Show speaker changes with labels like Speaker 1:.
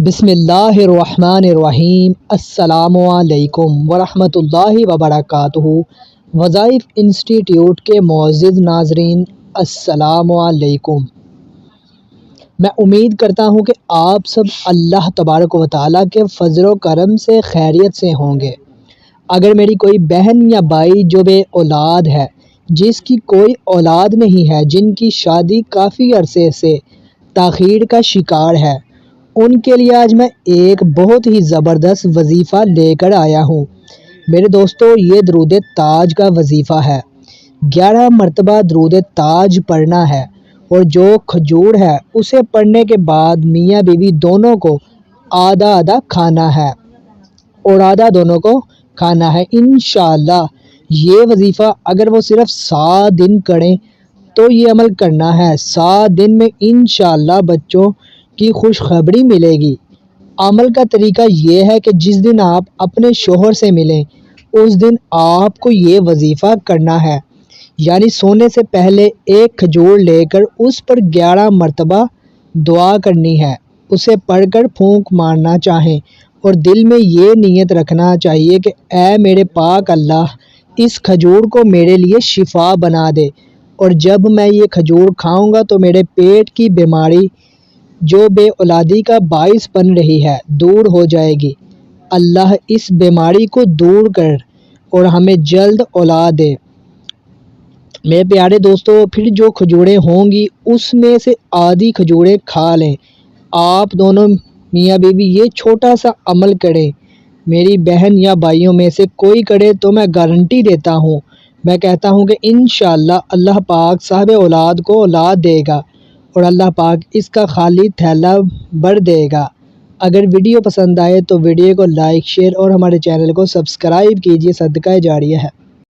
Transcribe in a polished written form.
Speaker 1: بسم اللہ الرحمن الرحیم۔ السلام علیکم ورحمۃ اللہ وبرکاتہ۔ وظائف انسٹیٹیوٹ کے معزز ناظرین، السلام علیکم۔ میں امید کرتا ہوں کہ آپ سب اللہ تبارک و تعالیٰ کے فضل و کرم سے خیریت سے ہوں گے۔ اگر میری کوئی بہن یا بھائی جو بے اولاد ہے، جس کی کوئی اولاد نہیں ہے، جن کی شادی کافی عرصے سے تاخیر کا شکار ہے، ان کے لیے آج میں ایک بہت ہی زبردست وظیفہ لے کر آیا ہوں۔ میرے دوستو، یہ درود تاج کا وظیفہ ہے۔ 11 مرتبہ درود تاج پڑھنا ہے، اور جو کھجور ہے اسے پڑھنے کے بعد میاں بیوی دونوں کو آدھا آدھا کھانا ہے اور آدھا دونوں کو کھانا ہے۔ انشاءاللہ یہ وظیفہ اگر وہ صرف 7 دن کریں تو یہ عمل کرنا ہے۔ 7 دن میں انشاءاللہ بچوں کی خوشخبری ملے گی۔ عمل کا طریقہ یہ ہے کہ جس دن آپ اپنے شوہر سے ملیں اس دن آپ کو یہ وظیفہ کرنا ہے، یعنی سونے سے پہلے ایک کھجور لے کر اس پر 11 مرتبہ دعا کرنی ہے، اسے پڑھ کر پھونک مارنا چاہیں اور دل میں یہ نیت رکھنا چاہیے کہ اے میرے پاک اللہ، اس کھجور کو میرے لیے شفا بنا دے، اور جب میں یہ کھجور کھاؤں گا تو میرے پیٹ کی بیماری جو بے اولادی کا باعث بن رہی ہے دور ہو جائے گی۔ اللہ اس بیماری کو دور کر اور ہمیں جلد اولاد دے۔ میرے پیارے دوستو، پھر جو کھجوریں ہوں گی اس میں سے آدھی کھجوریں کھا لیں۔ آپ دونوں میاں بیوی یہ چھوٹا سا عمل کریں۔ میری بہن یا بھائیوں میں سے کوئی کرے تو میں گارنٹی دیتا ہوں، میں کہتا ہوں کہ انشاءاللہ اللہ پاک صاحب اولاد کو اولاد دے گا اور اللہ پاک اس کا خالی تھیلا بھر دے گا۔ اگر ویڈیو پسند آئے تو ویڈیو کو لائک، شیئر اور ہمارے چینل کو سبسکرائب کیجیے، صدقہ جاریہ ہے۔